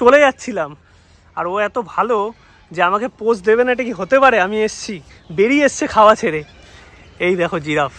চলে যাচ্ছিলাম, আর ও এত ভালো যে আমাকে পোজ দেবে না, এটা কি হতে পারে? আমি এসছি, বেরিয়ে এসছে খাওয়া ছেড়ে। এই দেখো জিরাফ।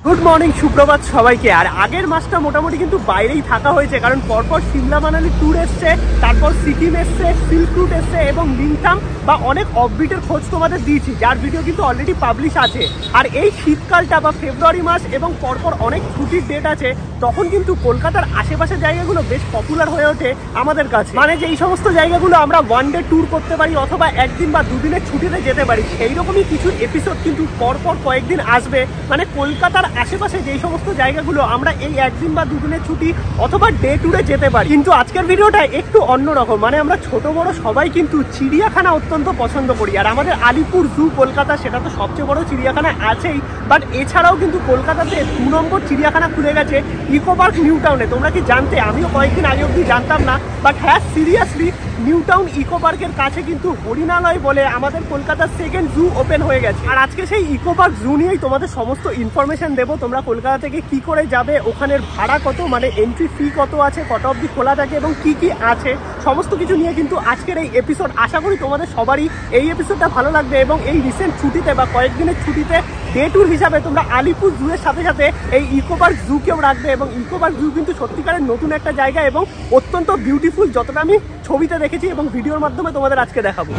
গুড মর্নিং, সুপ্রভাত সবাইকে। আর আগের মাসটা মোটামুটি কিন্তু বাইরেই থাকা হয়েছে, কারণ পরপর সিমলা মানালি ট্যুর এসছে, তারপর সিকিম এসছে, সিল্ক রুট এসছে এবং লিংটাম বা অনেক অফবিটের খোঁজ তোমাদের দিয়েছি, যার ভিডিও কিন্তু অলরেডি পাবলিশ আছে। আর এই শীতকালটা বা ফেব্রুয়ারি মাস এবং পরপর অনেক ছুটির ডেট আছে, তখন কিন্তু কলকাতার আশেপাশের জায়গাগুলো বেশ পপুলার হয়ে ওঠে আমাদের কাছে। মানে যে এই সমস্ত জায়গাগুলো আমরা ওয়ান ডে ট্যুর করতে পারি অথবা একদিন বা দুদিনের ছুটিতে যেতে পারি, সেই রকমই কিছু এপিসোড কিন্তু পরপর কয়েকদিন আসবে। মানে কলকাতার আশেপাশে যেই সমস্ত জায়গাগুলো আমরা এই একদিন বা দুদিনের ছুটি অথবা ডে ট্যুরে যেতে পারি। কিন্তু আজকের ভিডিওটা একটু অন্যরকম। মানে আমরা ছোট বড় সবাই কিন্তু চিড়িয়াখানা অত্যন্ত পছন্দ করি, আর আমাদের আলিপুর জু কলকাতা সেটা তো সবচেয়ে বড় চিড়িয়াখানা আছেই, বাট এছাড়াও কিন্তু কলকাতাতে 2 নম্বর চিড়িয়াখানা খুলে গেছে ইকো পার্ক নিউ টাউনে। তোমরা কি জানতে? আমিও কয়েকদিন আগে অবধি জানতাম না, বাট হ্যাঁ সিরিয়াসলি নিউ টাউন ইকো পার্কের কাছে কিন্তু হরিণালয় বলে আমাদের কলকাতার সেকেন্ড জু ওপেন হয়ে গেছে। আর আজকে সেই ইকো পার্ক জু নিয়েই তোমাদের সমস্ত ইনফরমেশন দেবো। তোমরা কলকাতা থেকে কি করে যাবে, ওখানের ভাড়া কত, মানে এন্ট্রি ফি কত আছে, কত অবধি খোলা থাকে এবং কি কি আছে, সমস্ত কিছু নিয়ে কিন্তু আজকের এই এপিসোড। আশা করি তোমাদের সবারই এই এপিসোডটা ভালো লাগবে এবং এই রিসেন্ট ছুটিতে বা কয়েকদিনের ছুটিতে ডে ট্যুর হিসাবে তোমরা আলিপুর জু এর সাথে সাথে এই ইকো পার্ক জুকেও রাখবে। এবং ইকো পার্ক জু কিন্তু সত্যিকারের নতুন একটা জায়গা এবং অত্যন্ত বিউটিফুল, যতটা আমি ছবিতে দেখেছি এবং ভিডিওর মাধ্যমে তোমাদের আজকে দেখাবো।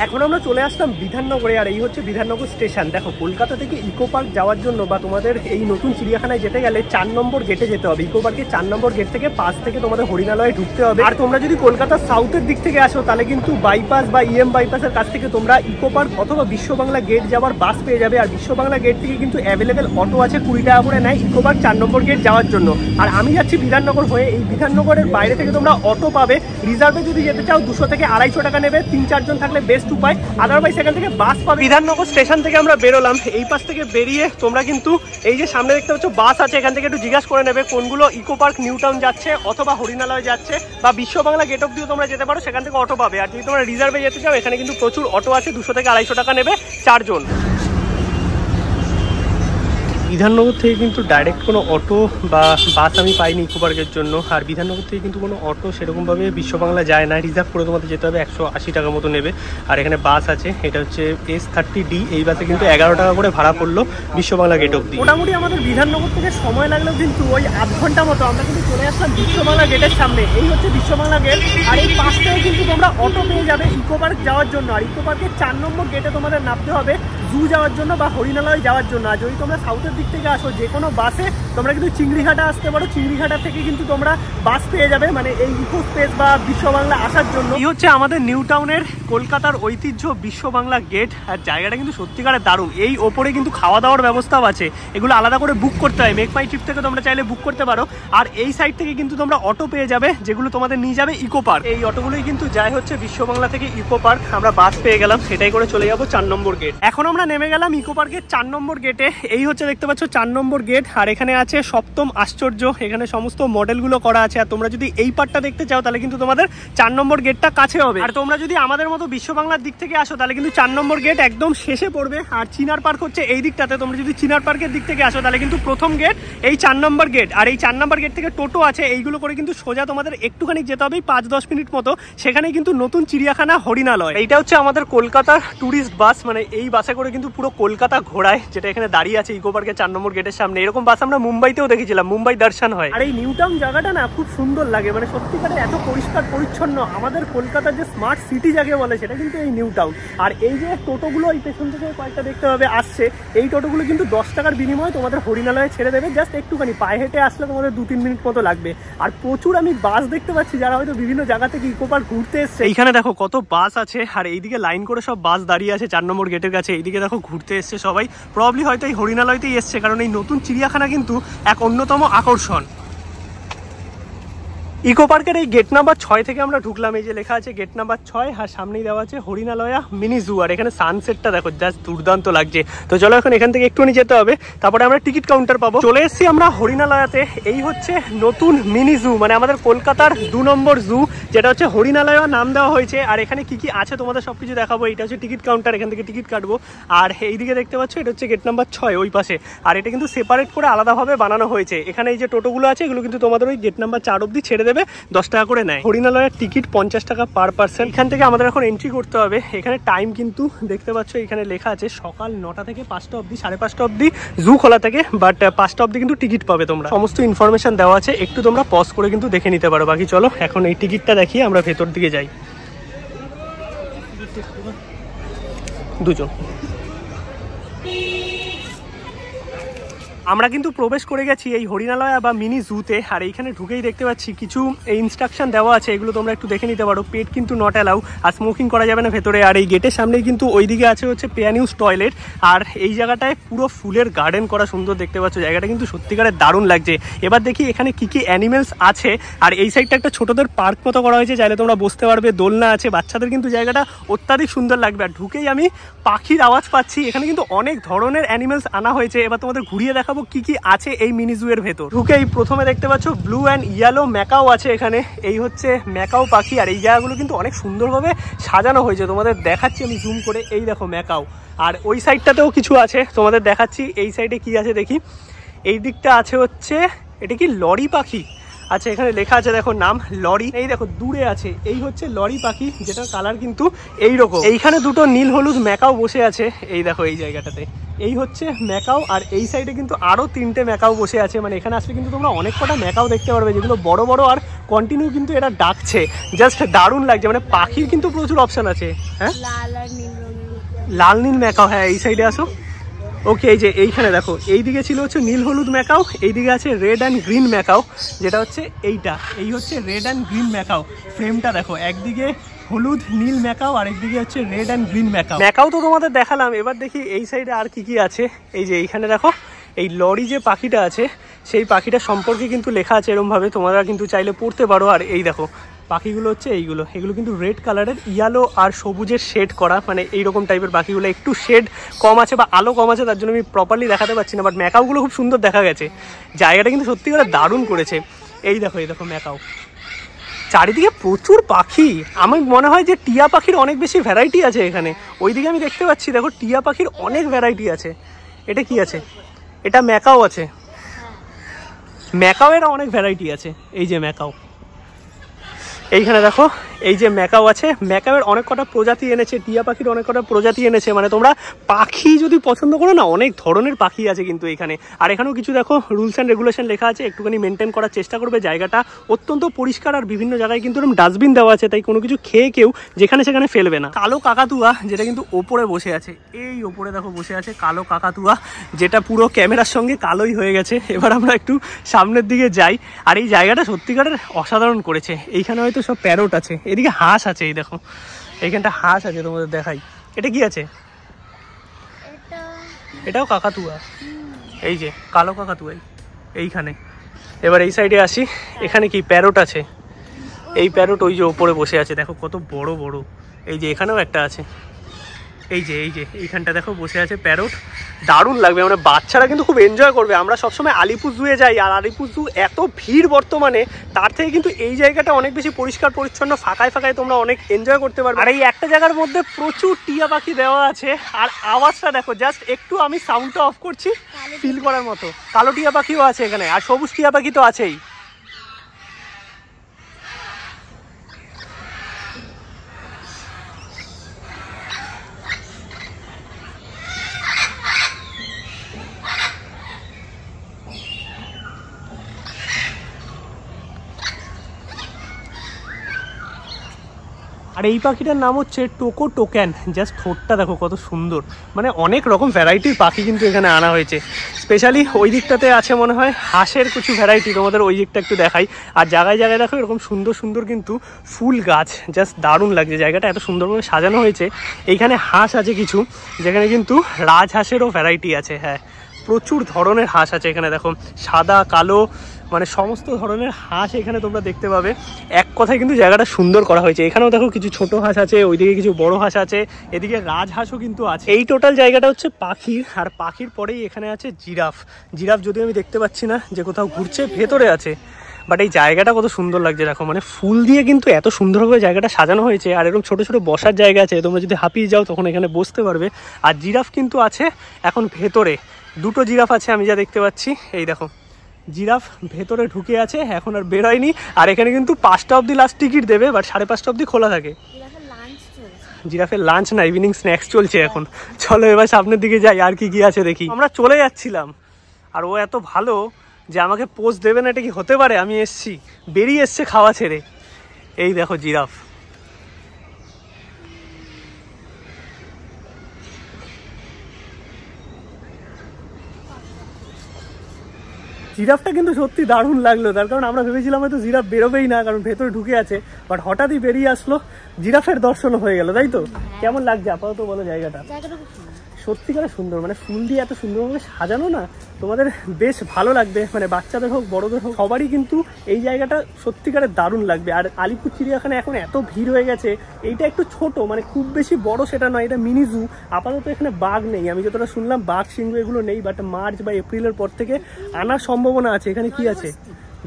এখন আমরা চলে আসলাম বিধাননগরে, আর এই হচ্ছে বিধাননগর স্টেশন। দেখো কলকাতা থেকে ইকো পার্ক যাওয়ার জন্য বা তোমাদের এই নতুন চিড়িয়াখানায় যেতে গেলে 4 নম্বর গেটে যেতে হবে। ইকো পার্কে 4 নম্বর গেট থেকে পাস থেকে তোমাদের হরিণালয়ে ঢুকতে হবে। আর তোমরা যদি কলকাতার সাউথের দিক থেকে আসো তাহলে কিন্তু বাইপাস বা ইএম বাইপাসের কাছ থেকে তোমরা ইকো পার্ক অথবা বিশ্ব বাংলা গেট যাওয়ার বাস পেয়ে যাবে। আর বিশ্ব বাংলা গেট থেকে কিন্তু অ্যাভেলেবেল অটো আছে, 20 টাকা করে নেয় ইকো পার্ক 4 নম্বর গেট যাওয়ার জন্য। আর আমি যাচ্ছি বিধাননগর হয়ে। এই বিধাননগরের বাইরে থেকে তোমরা অটো পাবে। রিজার্ভে যদি যেতে চাও 200 থেকে 250 টাকা নেবে, 3-4 জন থাকলে বেস্ট উপায়। আদারওয়াইজ সেখান থেকে বাস পাবে। বিধাননগর স্টেশন থেকে আমরা বেরোলাম। এই পাশ থেকে বেরিয়ে তোমরা কিন্তু এই যে সামনে দেখতে পাচ্ছ বাস আছে, এখান থেকে একটু জিজ্ঞাসা করে নেবে কোনগুলো ইকো পার্ক নিউ টাউন যাচ্ছে অথবা হরিণালয় যাচ্ছে, বা বিশ্ব বাংলা গেট অব দিয়েও তোমরা যেতে পারো, সেখান থেকে অটো পাবে। আর যদি তোমরা রিজার্ভে যেতে চাও এখানে কিন্তু প্রচুর অটো আছে, 200 থেকে 250 টাকা নেবে 4 জন। বিধাননগর থেকে কিন্তু ডাইরেক্ট কোনো অটো বা বাস আমি পাইনি ইকো পার্কের জন্য। আর বিধাননগর থেকে কিন্তু কোনো অটো সেরকমভাবে বিশ্ব বাংলা যায় না, রিজার্ভ করে তোমাদের যেতে হবে, 180 টাকা মতো নেবে। আর এখানে বাস আছে, এটা হচ্ছে S30D। এই বাসে কিন্তু 11 টাকা করে ভাড়া পড়লো বিশ্ব বাংলা গেট অব্দি। মোটামুটি আমাদের বিধাননগর থেকে সময় লাগলো কিন্তু ওই আধ ঘন্টা মতো। আমরা কিন্তু চলে আসলাম বিশ্ব বাংলা গেটের সামনে। এই হচ্ছে বিশ্ব বাংলা গেট, আর এই পাশ থেকে কিন্তু তোমরা অটো পেয়ে যাবে ইকো পার্ক যাওয়ার জন্য। আর ইকো পার্কের 4 নম্বর গেটে তোমাদের নামতে হবে জু যাওয়ার জন্য বা হরিণালয় যাওয়ার জন্য। আর যদি তোমরা সাউথের দিক থেকে আসো যে কোনো বাসে তোমরা কিন্তু চিংড়িঘাটা আসতে পারো, চিংড়িঘাটা থেকে কিন্তু তোমরা বাস পেয়ে যাবে মানে এই ইকো স্পেস বা বিশ্ব বাংলা আসার জন্য। এই হচ্ছে আমাদের নিউ টাউনের কলকাতার ঐতিহ্য বিশ্ব বাংলা গেট। আর জায়গাটা কিন্তু সত্যিকারের দারুণ। এই ওপরে কিন্তু খাওয়া দাওয়ার ব্যবস্থাও আছে, এগুলো আলাদা করে বুক করতে হয়। মেক মাই ট্রিপ থেকে তোমরা চাইলে বুক করতে পারো। আর এই সাইড থেকে কিন্তু তোমরা অটো পেয়ে যাবে, যেগুলো তোমাদের নিয়ে যাবে ইকো পার্ক। এই অটোগুলোই কিন্তু যায় হচ্ছে বিশ্ব বাংলা থেকে ইকো পার্ক। আমরা বাস পেয়ে গেলাম, সেটাই করে চলে যাবো 4 নম্বর গেট। এখন আমরা নেমে গেলাম ইকো পার্কের 4 নম্বর গেটে। এই হচ্ছে দেখতে পাচ্ছ 4 নম্বর গেট। আর এখানে আছে সপ্তম আশ্চর্য, এখানে সমস্ত মডেলগুলো করা আছে। আর তোমরা যদি এই পার্টটা দেখতে চাও তাহলে কিন্তু তোমাদের 4 নম্বর গেটটা কাছে হবে। আর তোমরা যদি আমাদের মতো বিশ্ব বাংলার দিক থেকে আসো তাহলে কিন্তু 4 নম্বর গেট একদম শেষে পড়বে। আর চিনার পার্ক হচ্ছে এই দিকটাতে। তোমরা যদি চিনার পার্কের দিক থেকে আসো তাহলে কিন্তু প্রথম গেট এই 4 নম্বর গেট। আর এই 4 নম্বর গেট থেকে টোটো আছে, এইগুলো করে কিন্তু সোজা তোমাদের একটুখানি যেতে হবে 5-10 মিনিট মতো। সেখানে কিন্তু নতুন চিড়িয়াখানা হরিণালয়। এইটা হচ্ছে আমাদের কলকাতার ট্যুরিস্ট বাস, মানে এই বাসে করে কিন্তু পুরো কলকাতা ঘোরায়, যেটা এখানে দাঁড়িয়ে আছে ইকো পার্কের 4 নম্বর গেটের সামনে। এরকম বাস আমরা মুম্বাইতেও দেখেছিলাম, মুম্বাই দর্শন হয়। আর এই নিউ টাউন জায়গাটা না খুব সুন্দর লাগে, মানে সত্যিকারে এত পরিষ্কার পরিচ্ছন্ন। আমাদের কলকাতার যে স্মার্ট সিটি যাকে বলে সেটা কিন্তু এই নিউ টাউন। আর এই যে টোটোগুলো এই পেছন থেকে কয়েকটা দেখতে হবে আসছে, এই টোটোগুলো কিন্তু 10 টাকার বিনিময়ে তোমাদের হরিণালয়ে ছেড়ে দেবে। জাস্ট একটুখানি পায়ে হেঁটে আসলে তোমাদের 2-3 মিনিট মতো লাগবে। আর প্রচুর আমি বাস দেখতে পাচ্ছি যারা হয়তো বিভিন্ন জায়গা থেকে ইকো পার্ক ঘুরতে এসছে। এইখানে দেখো কত বাস আছে, আর এইদিকে লাইন করে সব বাস দাঁড়িয়ে আছে 4 নম্বর গেটের কাছে। এইদিকে দেখো ঘুরতে এসছে সবাই, প্রবাবলি হয়তো এই হরিণালয়তেই এসছে, কারণ এই নতুন চিড়িয়াখানা কিন্তু এক অন্যতম আকর্ষণ। ইকো পার্কের এই গেট নাম্বার 6 থেকে আমরা ঢুকলাম। এই যে লেখা আছে গেট নাম্বার 6, আর সামনেই দেওয়া আছে হরিণালয়া মিনি জু। আর এখানে সানসেটটা দেখো, জাস্ট দুর্দান্ত লাগছে। তো চলো এখন এখান থেকে একটুখানি যেতে হবে, তারপরে আমরা টিকিট কাউন্টার পাবো। চলে এসেছি আমরা হরিণালয়াতে। এই হচ্ছে নতুন মিনি জু, মানে আমাদের কলকাতার 2 নম্বর জু, যেটা হচ্ছে হরিণালয়া নাম দেওয়া হয়েছে। আর এখানে কি কি আছে তোমাদের সবকিছু দেখাবো। এটা হচ্ছে টিকিট কাউন্টার, এখান থেকে টিকিট কাটবো। আর এইদিকে দেখতে পাচ্ছ এটা হচ্ছে গেট নাম্বার 6 ওই পাশে। আর এটা কিন্তু সেপারেট করে আলাদাভাবে বানানো হয়েছে। এখানে এই যে টোটোগুলো আছে এগুলো কিন্তু তোমাদের ওই গেট নাম্বার 4 অব্দি ছেড়ে দেবে, 10 টাকা করে নেয়। হরিণালয়ের টিকিট 50 টাকা পার পার্সন। এখান থেকে আমাদের এখন এন্ট্রি করতে হবে। এখানে টাইম কিন্তু দেখতে পাচ্ছ এখানে লেখা আছে সকাল 9টা থেকে 5টা অব্দি, 5:30 অব্দি জু খোলা থাকে, বাট 5টা অব্দি কিন্তু টিকিট পাবে তোমরা। সমস্ত ইনফরমেশন দেওয়া আছে, একটু তোমরা পজ করে কিন্তু দেখে নিতে পারো। বাকি চলো এখন এই টিকিটটা দেখিয়ে আমরা ভেতর দিকে যাই। দুজন আমরা কিন্তু প্রবেশ করে গেছি এই হরিণালয়া বা মিনি জুতে। আর এইখানে ঢুকেই দেখতে পাচ্ছি কিছু ইনস্ট্রাকশন দেওয়া আছে, এগুলো তোমরা একটু দেখে নিতে পারো। পেট কিন্তু নট অ্যালাউ, আর স্মোকিং করা যাবে না ভেতরে। আর এই গেটের সামনেই কিন্তু ওইদিকে আছে হচ্ছে পেয়ান ইউজ টয়লেট। আর এই জায়গাটায় পুরো ফুলের গার্ডেন করা, সুন্দর দেখতে পাচ্ছ। জায়গাটা কিন্তু সত্যিকারের দারুণ লাগছে। এবার দেখি এখানে কি কি অ্যানিমেলস আছে। আর এই সাইডটা একটা ছোটদের পার্ক মতো করা হয়েছে, চাইলে তোমরা বসতে পারবে, দোলনা আছে বাচ্চাদের। কিন্তু জায়গাটা অত্যাধিক সুন্দর লাগবে। আর ঢুকেই আমি পাখির আওয়াজ পাচ্ছি। এখানে কিন্তু অনেক ধরনের অ্যানিমেলস আনা হয়েছে। এবার তোমাদের ঘুরিয়ে দেখাবো কি কি আছে এই মিনি জু এর ভেতর। ঢুকেই প্রথমে দেখতে পাচ্ছ ব্লু অ্যান্ড ইয়েলো ম্যাকাও আছে এখানে। এই হচ্ছে ম্যাকাও পাখি। আর এই জায়গাগুলো কিন্তু অনেক সুন্দরভাবে সাজানো হয়েছে, তোমাদের দেখাচ্ছি আমি জুম করে। এই দেখো ম্যাকাও। আর ওই সাইডটাতেও কিছু আছে, তোমাদের দেখাচ্ছি। এই সাইডে কি আছে দেখি। এই দিকটা আছে হচ্ছে, এটা কি লরি পাখি? আচ্ছা, এখানে লেখা আছে দেখো নাম লরি। এই দেখো দূরে আছে, এই হচ্ছে লরি পাখি, যেটার কালার কিন্তু এইরকম। এইখানে দুটো নীল হলুদ ম্যাকাও বসে আছে। এই দেখো এই জায়গাটাতে এই হচ্ছে ম্যাকাও। আর এই সাইডে কিন্তু আরো 3টে ম্যাকাও বসে আছে। মানে এখানে আসলে কিন্তু তোমরা অনেক কটা ম্যাকাও দেখতে পারবে, যেগুলো বড় বড় আর কন্টিনিউ কিন্তু এরা ডাকছে। জাস্ট দারুণ লাগছে। মানে পাখির কিন্তু প্রচুর অপশন আছে। হ্যাঁ, লাল নীল ম্যাকাও। হ্যাঁ, এই সাইডে আসো। ওকে, এই যে এইখানে দেখো, এইদিকে ছিল হচ্ছে নীল হলুদ ম্যাকাও, এইদিকে আছে রেড অ্যান্ড গ্রিন ম্যাকাও, যেটা হচ্ছে এইটা। এই হচ্ছে রেড অ্যান্ড গ্রিন ম্যাকাও। ফ্রেমটা দেখো, একদিকে হলুদ নীল ম্যাকাও আর একদিকে হচ্ছে red and green macaw. Macaw তো তোমাদের দেখালাম। এবার দেখি এই সাইডে আর কি কি আছে। এই যে এইখানে দেখো, এই লরি যে পাখিটা আছে সেই পাখিটা সম্পর্কে কিন্তু লেখা আছে এরমভাবে, তোমরা কিন্তু চাইলে পড়তে পারো। আর এই দেখো পাখিগুলো হচ্ছে এগুলো কিন্তু রেড কালারের ইয়েলো আর সবুজের শেড করা, মানে এইরকম টাইপের পাখিগুলো। একটু শেড কম আছে বা আলো কম আছে, তার জন্য আমি প্রপারলি দেখাতে পারছি না। বাট ম্যাকাওগুলো খুব সুন্দর দেখা গেছে। জায়গাটা কিন্তু সত্যি করে দারুণ করেছে। এই দেখো ম্যাকাও। চারিদিকে প্রচুর পাখি। আমার মনে হয় যে টিয়া পাখির অনেক বেশি ভ্যারাইটি আছে এখানে। ওইদিকে আমি দেখতে পাচ্ছি দেখো টিয়া পাখির অনেক ভ্যারাইটি আছে। এটা কি আছে? এটা ম্যাকাও আছে। ম্যাকাও এর অনেক ভ্যারাইটি আছে। এই যে ম্যাকাও, এইখানে দেখো এই যে ম্যাকাও আছে। ম্যাকাওয়ের অনেক কটা প্রজাতি এনেছে, টিয়া পাখির অনেক কটা প্রজাতি এনেছে। মানে তোমরা পাখি যদি পছন্দ করো না, অনেক ধরনের পাখি আছে কিন্তু এখানে। আর এখানেও কিছু দেখো রুলস অ্যান্ড রেগুলেশন লেখা আছে, একটুখানি মেনটেন করার চেষ্টা করবে। জায়গাটা অত্যন্ত পরিষ্কার, আর বিভিন্ন জায়গায় কিন্তু এরকম ডাস্টবিন দেওয়া আছে, তাই কোনো কিছু খেয়ে কেউ যেখানে সেখানে ফেলবে না। কালো কাকাতুয়া, যেটা কিন্তু ওপরে বসে আছে, এই ওপরে দেখো বসে আছে কালো কাকাতুয়া, যেটা পুরো ক্যামেরার সঙ্গে কালোই হয়ে গেছে। এবার আমরা একটু সামনের দিকে যাই। আর এই জায়গাটা সত্যিকারের অসাধারণ করেছে। এইখানে হয়তো সব প্যারট আছে, এদিকে হাঁস আছে। এই দেখো এইখানটা হাঁস আছে, তোমাদের দেখাই। এটা কি আছে? এটাও কাকাতুয়া। এই যে কালো কাকাতুয়া এইখানে। এবার এই সাইডে আসি, এখানে কি প্যারট আছে। এই প্যারট ওই যে ওপরে বসে আছে, দেখো কত বড় বড়। এই যে এখানেও একটা আছে। এই যে এইখানটা দেখো বসে আছে প্যারট। দারুণ লাগবে, মানে বাচ্চারা কিন্তু খুব এনজয় করবে। আমরা সবসময় আলিপুর জুয়ে যাই, আর আলিপুর জু এত ভিড় বর্তমানে, তার থেকে কিন্তু এই জায়গাটা অনেক বেশি পরিষ্কার পরিচ্ছন্ন, ফাঁকায় ফাঁকায় তোমরা অনেক এনজয় করতে পারবে। আর এই একটা জায়গার মধ্যে প্রচুর টিয়া পাখি দেওয়া আছে। আর আওয়াজটা দেখো, জাস্ট একটু আমি সাউন্ডটা অফ করছি ফিল করার মতো। কালো টিয়া পাখিও আছে এখানে, আর সবুজ টিয়া পাখি তো আছেই। আর এই পাখিটার নাম হচ্ছে টোকো টোক্যান। জাস্ট ঠোঁটটা দেখো কত সুন্দর। মানে অনেক রকম ভ্যারাইটির পাখি কিন্তু এখানে আনা হয়েছে। স্পেশালি ওই দিকটাতে আছে মনে হয় হাঁসের কিছু ভ্যারাইটি, তোমাদের ওই দিকটা একটু দেখাই। আর জায়গায় জায়গায় দেখো এরকম সুন্দর সুন্দর কিন্তু ফুল গাছ, জাস্ট দারুণ লাগছে। জায়গাটা এত সুন্দরভাবে সাজানো হয়েছে। এইখানে হাঁস আছে কিছু, যেখানে কিন্তু রাজহাঁসেরও ভ্যারাইটি আছে। হ্যাঁ, প্রচুর ধরনের হাঁস আছে এখানে। দেখো সাদা, কালো, মানে সমস্ত ধরনের হাঁস এখানে তোমরা দেখতে পাবে। এক কথায় কিন্তু জায়গাটা সুন্দর করা হয়েছে। এখানেও দেখো কিছু ছোট হাঁস আছে, ওইদিকে কিছু বড় হাঁস আছে, এদিকে রাজহাঁসও কিন্তু আছে। এই টোটাল জায়গাটা হচ্ছে পাখির, আর পাখির পরেই এখানে আছে জিরাফ। জিরাফ যদিও আমি দেখতে পাচ্ছি না যে কোথাও ঘুরছে, ভেতরে আছে, বাট এই জায়গাটা কত সুন্দর লাগছে দেখো। মানে ফুল দিয়ে কিন্তু এত সুন্দরভাবে জায়গাটা সাজানো হয়েছে, আর এরকম ছোট ছোট বসার জায়গা আছে, তোমরা যদি হাঁপিয়ে যাও তখন এখানে বসতে পারবে। আর জিরাফ কিন্তু আছে এখন ভেতরে, দুটো জিরাফ আছে আমি যা দেখতে পাচ্ছি। এই দেখো জিরাফ ভেতরে ঢুকে আছে, এখন আর বেরোয়নি। আর এখানে কিন্তু 5টা অবধি লাস্ট টিকিট দেবে, বাট 5:30 অবধি খোলা থাকে। জিরাফের লাঞ্চ না, ইভিনিং স্ন্যাক্স চলছে এখন। চলো এবার সামনের দিকে যাই, আর কি কি আছে দেখি। আমরা চলে যাচ্ছিলাম, আর ও এত ভালো যে আমাকে পোজ দেবে না, এটা কি হতে পারে? আমি এসছি, বেরিয়ে এসছে খাওয়া ছেড়ে। এই দেখো জিরাফ। জিরাফটা কিন্তু সত্যি দারুণ লাগলো, তার কারণ আমরা ভেবেছিলাম হয়তো জিরাফ বেরোবেই না, কারণ ভেতরে ঢুকে আছে, বাট হঠাৎই বেরিয়ে আসলো, জিরাফের দর্শনও হয়ে গেল, তাই তো? কেমন লাগছে আপাতত বলো জায়গাটা? সত্যিকারে সুন্দর, মানে ফুল দিয়ে এত সুন্দরভাবে সাজানো না, তোমাদের বেশ ভালো লাগবে। মানে বাচ্চাদের হোক বড়দের হোক সবারই কিন্তু এই জায়গাটা সত্যিকারে দারুণ লাগবে। আর আলিপুর চিড়িয়াখানা এখন এত ভিড় হয়ে গেছে, এইটা একটু ছোট, মানে খুব বেশি বড় সেটা নয়, এটা মিনি জু। আপাতত এখানে বাঘ নেই, আমি যতটা শুনলাম বাঘ সিংহ এগুলো নেই, বাট মার্চ বা এপ্রিলের পর থেকে আনার সম্ভাবনা আছে। এখানে কি আছে?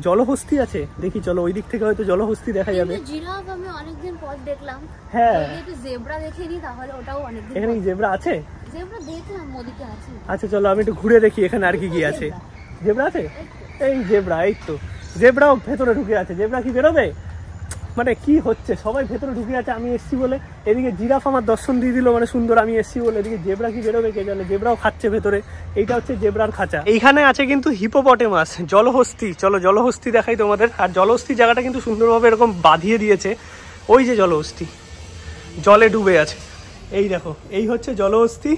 জলহস্তি আছে, দেখি চলো ওই দিক থেকে হয়তো জলহস্তি দেখা যাবে। জিরাফ আমি অনেকদিন পর দেখলাম। হ্যাঁ, একটু জেব্রা দেখিনি, তাহলে ওটাও অনেকদিন। এখানে কি জেব্রা আছে? জেব্রা দেখলাম ওদিকে আছে। আচ্ছা চলো আমি একটু ঘুরে দেখি এখানে আর কি কি আছে। জেব্রা আছে? এই জেব্রা, এই তো জেব্রাও ভেতরে ঢুকে আছে। জেব্রা কি বেরোবে? মানে কি হচ্ছে, সবাই ভেতরে ঢুকে আছে আমি এসছি বলে। এদিকে জিরাফ আমার দর্শন দিয়ে দিল, মানে সুন্দর আমি এসছি বলে। এদিকে জেব্রা কি বেরোবে কে জানে, জেব্রাও খাচ্ছে ভেতরে। এইটা হচ্ছে জেব্রার খাঁচা। এইখানে আছে কিন্তু হিপোপটেমাস, জলহস্তি। চলো জলহস্তি দেখাই তোমাদের। আর জলহস্তি জায়গাটা কিন্তু সুন্দরভাবে এরকম বাঁধিয়ে দিয়েছে। ওই যে জলহস্তি জলে ডুবে আছে, এই দেখো, এই হচ্ছে জলহস্তি।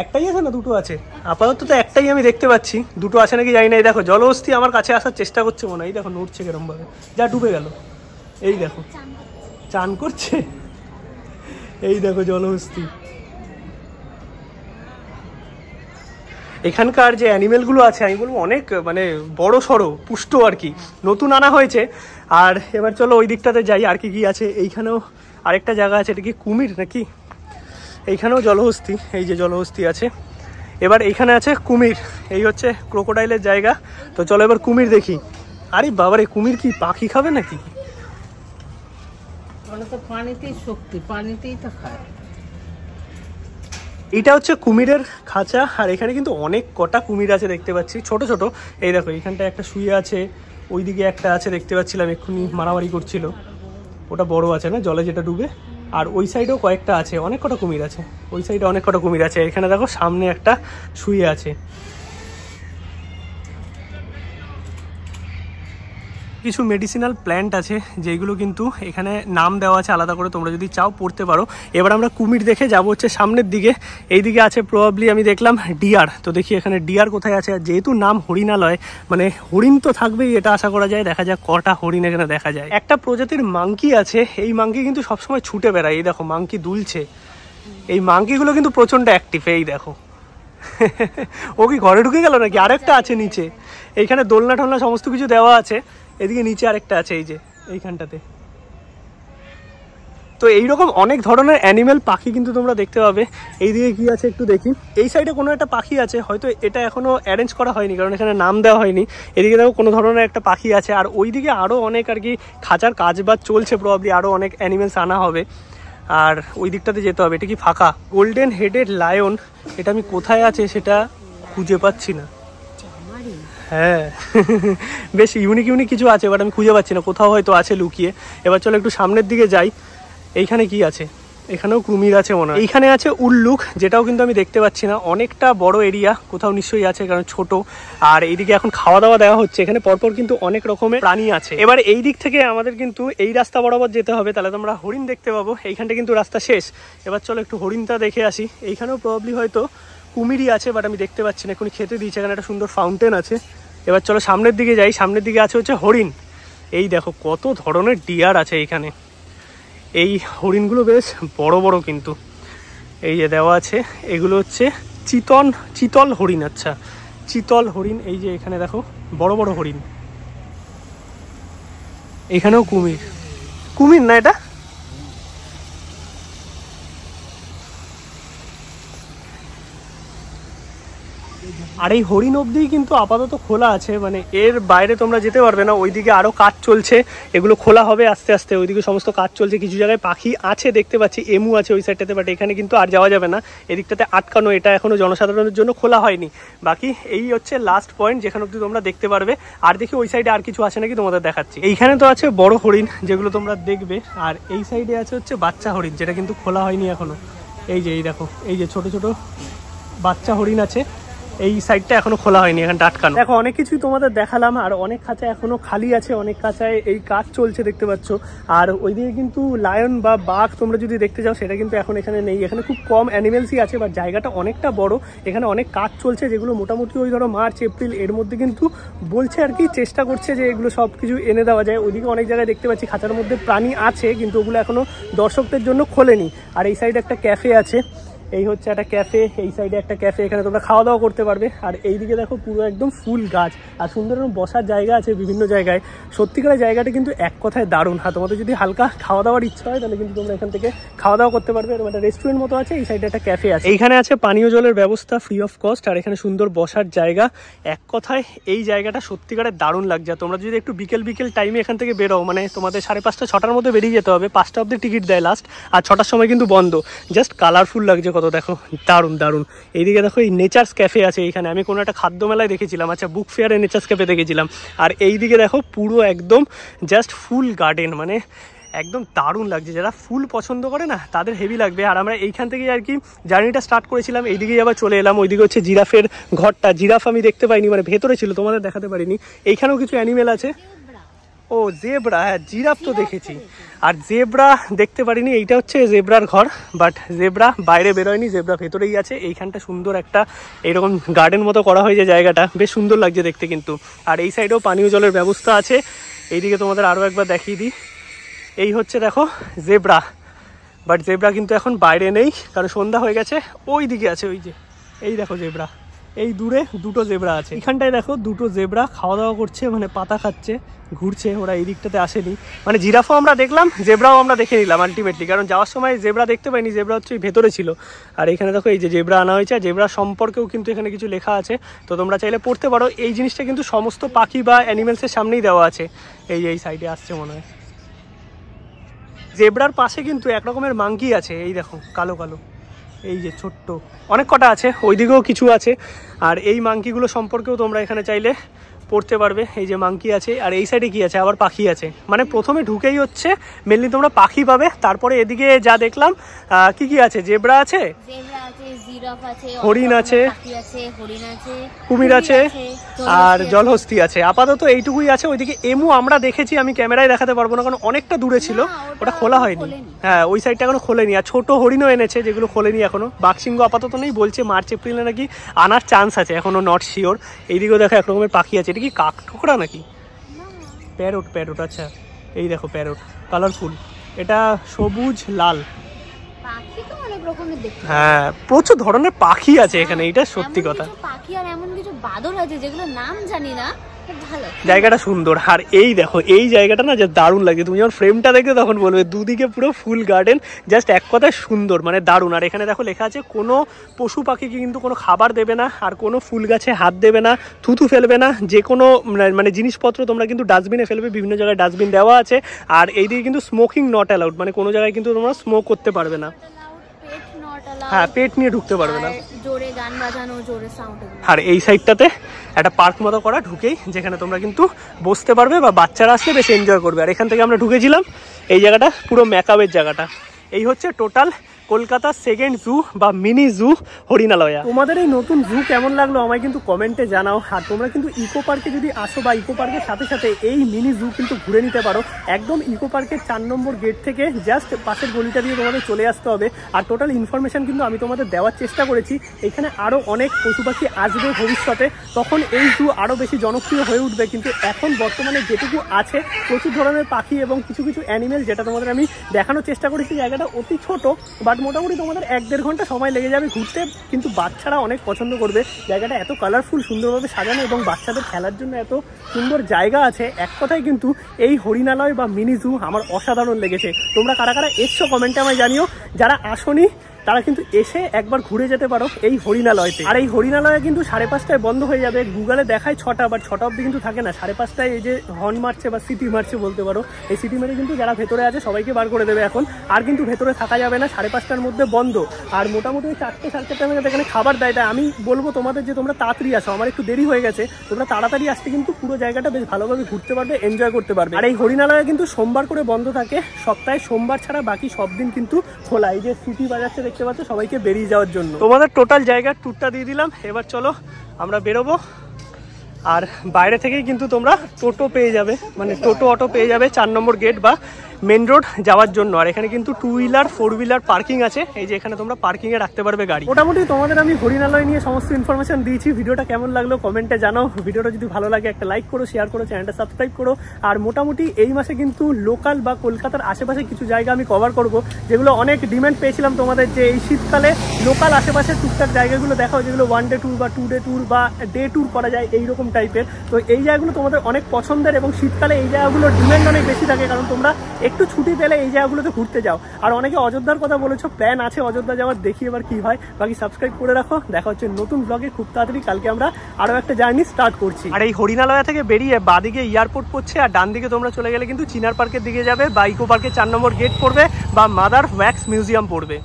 একটাই আছে না দুটো আছে? আপাতত তো একটাই আমি দেখতে পাচ্ছি, দুটো আছে নাকি জানি না। এই দেখো জলহস্তি আমার কাছে আসার চেষ্টা করছে মনে হয়। এই দেখো নড়ছে কেরম ভাবে, যা ডুবে গেল। এই দেখো চান করছে, এই দেখো জলহস্তি। এখানকার যে অ্যানিমেলগুলো আছে আমি বলবো অনেক মানে বড় সড়ো পুষ্ট আর কি, নতুন আনা হয়েছে। আর এবার চলো ওই দিকটাতে যাই, আর কি কি আছে। এইখানেও আরেকটা জায়গা আছে, এটা কি কুমির নাকি? এইখানেও জলহস্তি, এই যে জলহস্তি আছে। এবার এইখানে আছে কুমির, এই হচ্ছে ক্রোকোডাইলের জায়গা। তো চলো এবার কুমির দেখি। আরে বাবারে, কুমির কি পাখি খাবে নাকি? তো পানিতেই শক্তি, পানিতেই তো খায়। এইটা হচ্ছে কুমিরের খাঁচা, আর এখানে কিন্তু অনেক কটা কুমির আছে দেখতে পাচ্ছি, ছোট ছোট। এই দেখো এইখানটা একটা শুয়ে আছে, ওইদিকে একটা আছে দেখতে পাচ্ছিলাম, এক্ষুনি মারামারি করছিল। ওটা বড় আছে না, জলে যেটা ডুবে। আর ওই সাইডেও কয়েকটা আছে, অনেক কটা কুমির আছে ওই সাইডে, অনেক কটা কুমির আছে। এখানে দেখো সামনে একটা শুয়ে আছে। কিছু মেডিসিনাল প্ল্যান্ট আছে যেগুলো কিন্তু এখানে নাম দেওয়া আছে আলাদা করে, তোমরা যদি চাও পড়তে পারো। এবার আমরা কুমির দেখে যাব হচ্ছে সামনের দিকে। এইদিকে আছে প্রবাবলি আমি দেখলাম ডিয়ার, তো দেখি এখানে ডিয়ার কোথায় আছে। আর যেহেতু নাম হরিণালয়, মানে হরিণ তো থাকবেই এটা আশা করা যায়। দেখা যাক কটা হরিণ এখানে দেখা যায়। একটা প্রজাতির মাংকি আছে, এই মাংকি কিন্তু সবসময় ছুটে বেড়ায়। এই দেখো মাংকি দুলছে, এই মাংকিগুলো কিন্তু প্রচণ্ড অ্যাক্টিভ। এই দেখো ও কি ঘরে ঢুকে গেল নাকি? আরেকটা আছে নিচে, এইখানে দোলনা টোলনা সমস্ত কিছু দেওয়া আছে। এদিকে নিচে আরেকটা আছে, এই যে এইখানটাতে। তো এইরকম অনেক ধরনের অ্যানিমেল পাখি কিন্তু তোমরা দেখতে পাবে। এইদিকে কি আছে একটু দেখি। এই সাইডে কোনো একটা পাখি আছে, হয়তো এটা এখনো অ্যারেঞ্জ করা হয়নি কারণ এখানে নাম দেওয়া হয়নি। এদিকে দেখো কোনো ধরনের একটা পাখি আছে। আর ওইদিকে আরও অনেক আর কি খাঁচার কাজবাজ চলছে, প্রবাবলি আরও অনেক অ্যানিমেলস আনা হবে। আর ওই দিকটাতে যেতে হবে। এটা কি ফাঁকা? গোল্ডেন হেডেড লায়ন, এটা আমি কোথায় আছে সেটা খুঁজে পাচ্ছি না। হ্যাঁ বেশ ইউনিক ইউনিক কিছু আছে, বাট আমি খুঁজে পাচ্ছি না, কোথাও হয়তো আছে লুকিয়ে। এবার চলো একটু সামনের দিকে যাই। এইখানে কি আছে? এখানেও কুমির আছে মনে হয়। এইখানে আছে উল্লুক, যেটাও কিন্তু আমি দেখতে পাচ্ছি না। অনেকটা বড় এরিয়া, কোথাও নিশ্চয়ই আছে কারণ ছোট। আর এইদিকে এখন খাওয়া দাওয়া দেওয়া হচ্ছে। এখানে পরপর কিন্তু অনেক রকমের প্রাণী আছে। এবার এই দিক থেকে আমাদের কিন্তু এই রাস্তা বরাবর যেতে হবে, তাহলে তোমরা হরিণ দেখতে পাবো। এইখানটা কিন্তু রাস্তা শেষ। এবার চলো একটু হরিণটা দেখে আসি। এইখানেও প্রবাবলি হয়তো কুমিরই আছে, বাট আমি দেখতে পাচ্ছি না। এখনই খেতে দিয়েছে, এখানে একটা সুন্দর ফাউন্টেন আছে। এবার চলো সামনের দিকে যাই। সামনের দিকে আছে হচ্ছে হরিণ। এই দেখো কত ধরনের ডিয়ার আছে এইখানে। এই হরিণগুলো বেশ বড় বড় কিন্তু, এই যে দেওয়া আছে। এগুলো হচ্ছে চিতল হরিণ। আচ্ছা চিতল হরিণ, এই যে এখানে দেখো বড় বড় হরিণ। এখানেও কুমির, কুমির না এটা, আর এই হরিণ অবধি কিন্তু আপাতত খোলা আছে, মানে এর বাইরে তোমরা যেতে পারবে না। ওইদিকে আরও কাজ চলছে, এগুলো খোলা হবে আস্তে আস্তে। ওইদিকে সমস্ত কাজ চলছে, কিছু জায়গায় পাখি আছে দেখতে পাচ্ছি, এমু আছে ওই সাইডটাতে, বাট এখানে কিন্তু আর যাওয়া যাবে না, এদিকটাতে আটকানো, এটা এখনও জনসাধারণের জন্য খোলা হয়নি। বাকি এই হচ্ছে লাস্ট পয়েন্ট যেখানে অবধি তোমরা দেখতে পারবে। আর দেখি ওই সাইডে আর কিছু আছে নাকি তোমাদের দেখাচ্ছি। এইখানে তো আছে বড় হরিণ যেগুলো তোমরা দেখবে, আর এই সাইডে আছে হচ্ছে বাচ্চা হরিণ যেটা কিন্তু খোলা হয়নি এখনো। এই যে এই দেখো, এই যে ছোট ছোট বাচ্চা হরিণ আছে, এই সাইডটা এখনো খোলা হয়নি, এখানটা আটকানো। দেখো অনেক কিছুই তোমাদের দেখালাম, আর অনেক খাঁচা এখনো খালি আছে, অনেক খাঁচায় এই কাজ চলছে দেখতে পাচ্ছ। আর ওইদিকে কিন্তু লায়ন বা বাঘ তোমরা যদি দেখতে যাও সেটা কিন্তু এখন এখানে নেই, এখানে খুব কম অ্যানিমেলসই আছে, বাট জায়গাটা অনেকটা বড়। এখানে অনেক কাজ চলছে যেগুলো মোটামুটি ওই ধরো মার্চ এপ্রিল এর মধ্যে কিন্তু বলছে আর কি, চেষ্টা করছে যে এগুলো সব কিছু এনে দেওয়া যায়। ওইদিকে অনেক জায়গায় দেখতে পাচ্ছি খাঁচার মধ্যে প্রাণী আছে, কিন্তু ওগুলো এখনো দর্শকদের জন্য খোলেনি। আর এই সাইডে একটা ক্যাফে আছে, এই হচ্ছে একটা ক্যাফে, এই সাইডে একটা ক্যাফে, এখানে তোমরা খাওয়া দাওয়া করতে পারবে। আর এইদিকে দেখো পুরো একদম ফুল গাছ, আর সুন্দর বসার জায়গা আছে বিভিন্ন জায়গায়। সত্যিকারের জায়গাটা কিন্তু এক কথায় দারুণ। হ্যাঁ, তোমাদের যদি হালকা খাওয়া দাওয়ার ইচ্ছা হয় তাহলে কিন্তু তোমরা এখান থেকে খাওয়া দাওয়া করতে পারবে। এরকম একটা রেস্টুরেন্ট মতো আছে, এই সাইডে একটা ক্যাফে আছে, এইখানে আছে পানীয় জলের ব্যবস্থা ফ্রি অফ কস্ট, আর এখানে সুন্দর বসার জায়গা। এক কথায় এই জায়গাটা সত্যিকারের দারুণ লাগছে। তোমরা যদি একটু বিকেল টাইমে এখান থেকে বেরো, মানে তোমাদের 5:30 6টার মধ্যে বেরিয়ে যেতে হবে, 5টা অব্দি টিকিট দেয় লাস্ট, আর 6টার সময় কিন্তু বন্ধ। জাস্ট কালারফুল লাগছে কত, দেখো দারুণ দারুণ। এইদিকে দেখো এই নেচার্স ক্যাফে আছে, এইখানে আমি কোনো একটা খাদ্য মেলায় দেখেছিলাম, আচ্ছা বুক ফেয়ারে নেচার্স ক্যাফে দেখেছিলাম। আর এইদিকে দেখো পুরো একদম জাস্ট ফুল গার্ডেন, মানে একদম দারুণ লাগছে। যারা ফুল পছন্দ করে না তাদের হেভি লাগবে। আর আমরা এইখান থেকে আর কি জার্নিটা স্টার্ট করেছিলাম, এইদিকেই আবার চলে এলাম। ওইদিকে হচ্ছে জিরাফের ঘরটা, জিরাফ আমি দেখতে পাইনি, মানে ভেতরে ছিল, তোমাদের দেখাতে পারিনি। এইখানেও কিছু অ্যানিমেল আছে। ও জেব্রা, হ্যাঁ জিরাফ তো দেখেছি, আর জেব্রা দেখতে পারিনি। এইটা হচ্ছে জেব্রার ঘর, বাট জেব্রা বাইরে বেরোয়নি, জেব্রা ভেতরেই আছে। এইখানটা সুন্দর একটা এইরকম গার্ডেন মতো করা হয়েছে, জায়গাটা বেশ সুন্দর লাগছে দেখতে কিন্তু। আর এই সাইডেও পানীয় জলের ব্যবস্থা আছে। এইদিকে তোমাদের আরও একবার দেখিয়ে দিই, এই হচ্ছে দেখো জেব্রা, বাট জেব্রা কিন্তু এখন বাইরে নেই কারণ সন্ধ্যা হয়ে গেছে। ওই দিকে আছে, ওই যে এই দেখো জেব্রা, এই দূরে দুটো জেব্রা আছে। এখানটায় দেখো দুটো জেব্রা খাওয়া দাওয়া করছে, মানে পাতা খাচ্ছে, ঘুরছে, ওরা এই দিকটাতে আসেনি। মানে জিরাফও আমরা দেখলাম, জেব্রাও আমরা দেখে নিলাম আলটিমেটলি, কারণ যাওয়ার সময় জেব্রা দেখতে পাইনি, জেব্রা হচ্ছে ভেতরে ছিল। আর এখানে দেখো এই যে জেব্রা আনা হয়েছে, জেব্রা সম্পর্কেও কিন্তু এখানে কিছু লেখা আছে, তো তোমরা চাইলে পড়তে পারো। এই জিনিসটা কিন্তু সমস্ত পাখি বা অ্যানিমেলসের সামনেই দেওয়া আছে। এই সাইডে আসছে মনে হয়। জেব্রার পাশে কিন্তু এক রকমের মাঙ্কি আছে, এই দেখো কালো কালো, এই যে ছোট্ট অনেক কটা আছে, ওইদিকেও কিছু আছে। আর এই মাঙ্কিগুলো সম্পর্কেও তোমরা এখানে চাইলে পড়তে পারবে। এই যে মাঙ্কি আছে, আর এই সাইডে কি আছে, আবার পাখি আছে। মানে প্রথমে ঢুকেই হচ্ছে মেনলি তোমরা পাখি পাবে, তারপরে এদিকে যা দেখলাম কি আছে, জেব্রা আছে, হরিণ আছে, কুমির আছে, আর জলহস্তি আছে। আপাতত এইটুকুই আছে। ওইদিকে এমু আমরা দেখেছি, আমি ক্যামেরায় দেখাতে পারবো না কারণ অনেকটা দূরে ছিল, ওটা খোলা হয়নি। হ্যাঁ, ওই সাইডটা এখনো খোলেনি। আর ছোট হরিণও এনেছে যেগুলো খোলেনি এখনো। বাঘসিংহ আপাতত নেই, বলছে মার্চ এপ্রিলে নাকি আনার চান্স আছে, এখনো নট শিওর। এইদিকেও দেখো এক রকমের পাখি আছে, এটা কি কাকঠোকরা নাকি, প্যারট, প্যারট, আচ্ছা এই দেখো প্যারট, কালারফুল, এটা সবুজ লাল। হ্যাঁ, প্রচুর ধরনের পাখি আছে এখানে, এটা সত্যি কথা। পাখি আর এমন কিছু বাদর আছে যেগুলো নাম জানি না, জায়গাটা সুন্দর। আর এই দেখো এই জায়গাটা না যা দারুণ লাগে, তুমি যখন ফ্রেমটা দেখবে তখন বলবে দুদিকে পুরো ফুল গার্ডেন, জাস্ট এক কথায় সুন্দর, মানে দারুণ। আর এখানে দেখো লেখা আছে কোনো পশু পাখিকে কিন্তু কোনো খাবার দেবে না, আর কোনো ফুল গাছে হাত দেবে না, থুতু ফেলবে না, যে কোনো মানে জিনিসপত্র তোমরা কিন্তু ডাস্টবিনে ফেলবে, বিভিন্ন জায়গায় ডাস্টবিন দেওয়া আছে। আর এইদিকে কিন্তু স্মোকিং নট অ্যালাউড, মানে কোনো জায়গায় কিন্তু তোমরা স্মোক করতে পারবে না। হ্যাঁ, পেট নিয়ে ঢুকতে পারবে না, জোরে গান বাজানো, জোরে সাউন্ড। আর এই সাইডটাতে একটা পার্ক মতো করা ঢুকেই, যেখানে তোমরা কিন্তু বসতে পারবে বা বাচ্চারা আসলে বেশ এনজয় করবে। আর এখান থেকে আমরা ঢুকেছিলাম, এই জায়গাটা পুরো মেকআপের জায়গাটা। এই হচ্ছে টোটাল কলকাতার সেকেন্ড জু বা মিনি জু হরিণালয়া। তোমাদের এই নতুন জু কেমন লাগলো আমায় কিন্তু কমেন্টে জানাও। আর তোমরা কিন্তু ইকো পার্কে যদি আসো বা ইকো পার্কের সাথে সাথে এই মিনি জু কিন্তু ঘুরে নিতে পারো। একদম ইকো পার্কের 4 নম্বর গেট থেকে জাস্ট পাশের গলিটা দিয়ে তোমাদের চলে আসতে হবে। আর টোটাল ইনফরমেশন কিন্তু আমি তোমাদের দেওয়ার চেষ্টা করেছি। এখানে আরও অনেক পশু পাখি আসবে ভবিষ্যতে, তখন এই জু আরও বেশি জনপ্রিয় হয়ে উঠবে। কিন্তু এখন বর্তমানে যেটুকু আছে প্রচুর ধরনের পাখি এবং কিছু কিছু অ্যানিমেল, যেটা তোমাদের আমি দেখানোর চেষ্টা করেছি। জায়গাটা অতি ছোট, বাট মোটামুটি তোমাদের 1-1.5 ঘন্টা সময় লেগে যাবে ঘুরতে, কিন্তু বাচ্চারা অনেক পছন্দ করবে। জায়গাটা এত কালারফুল, সুন্দরভাবে সাজানো এবং বাচ্চাদের খেলার জন্য এত সুন্দর জায়গা আছে। এক কথায় কিন্তু এই হরিণালয় বা মিনি জু আমার অসাধারণ লেগেছে। তোমরা কারা কারা এসছো কমেন্টে আমায় জানিও, যারা আসনি তারা কিন্তু এসে একবার ঘুরে যেতে পারো এই হরিণালয়তে। আর এই হরিণালয়ে কিন্তু 5:30টায় বন্ধ হয়ে যাবে। গুগলে দেখায় 6টা, বাট 6টা অব্দি কিন্তু থাকে না। 5:30টায় এই যে হর্ন মারছে বা সিটি মারছে বলতে পারো, এই সিটি মেরে কিন্তু যারা ভেতরে আছে সবাইকে বার করে দেবে এখন। আর কিন্তু ভেতরে থাকা যাবে না, 5:30টার মধ্যে বন্ধ। আর মোটামুটি 4টে 4:30টার মধ্যে এখানে খাবার দেয়। তাই আমি বলবো তোমাদের যে তোমরা তাড়াতাড়ি আসো, আমার একটু দেরি হয়ে গেছে, তোমরা তাড়াতাড়ি আসতে কিন্তু পুরো জায়গাটা বেশ ভালোভাবে ঘুরতে পারবে, এনজয় করতে পারবে। আর এই হরিণালয়ে কিন্তু সোমবার করে বন্ধ থাকে, সপ্তাহে সোমবার ছাড়া বাকি সব দিন কিন্তু খোলা। এই যে সিটি বাজারটা দেখতে পাচ্ছ, সবাইকে বেরিয়ে যাওয়ার জন্য। তোমাদের টোটাল জায়গার ট্যুরটা দিয়ে দিলাম, এবার চলো আমরা বেরোবো। আর বাইরে থেকেই কিন্তু তোমরা টোটো পেয়ে যাবে, মানে টোটো অটো পেয়ে যাবে 4 নম্বর গেট বা মেন রোড যাওয়ার জন্য। আর এখানে কিন্তু 2 হুইলার 4 হুইলার পার্কিং আছে, এই যে এখানে তোমরা পার্কিংয়ে রাখতে পারবে গাড়ি। মোটামুটি তোমাদের আমি হরিণালয় নিয়ে সমস্ত ইনফরমেশন দিয়েছি। ভিডিওটা কেমন লাগলো কমেন্টে জানাও। ভিডিওটা যদি ভালো লাগে একটা লাইক করো, শেয়ার করো, চ্যানেলটা সাবস্ক্রাইব করো। আর মোটামুটি এই মাসে কিন্তু লোকাল বা কলকাতার আশেপাশে কিছু জায়গা আমি কভার করব, যেগুলো অনেক ডিমান্ড পেয়েছিলাম তোমাদের, যে এই শীতকালে লোকাল আশেপাশের টুকটাক জায়গাগুলো দেখাও, যেগুলো 1 ডে ট্যুর বা 2 ডে ট্যুর বা ডে ট্যুর করা যায় এইরকম টাইপের। তো এই জায়গাগুলো তোমাদের অনেক পছন্দের এবং শীতকালে এই জায়গাগুলোর ডিমান্ড অনেক বেশি থাকে, কারণ তোমরা একটু ছুটি পেলে এই জায়গাগুলোতে ঘুরতে যাও। আর অনেকে অযোধ্যার কথা বলেছো, প্ল্যান আছে অযোধ্যা যাওয়ার, দেখি এবার কি হয়। বাকি সাবস্ক্রাইব করে রাখো, দেখা হচ্ছে নতুন ব্লগে খুব তাড়াতাড়ি। কালকে আমরা আরো একটা জার্নি স্টার্ট করছি। আর এই হরিণালয় থেকে বেরিয়ে বাদিকে এয়ারপোর্ট পড়ছে, আর ডান দিকে তোমরা চলে গেলে কিন্তু চিনার পার্কের দিকে যাবে, বা ইকো পার্কের 4 নম্বর গেট পড়বে, বা মাদার ওয়্যাক্স মিউজিয়াম পড়বে।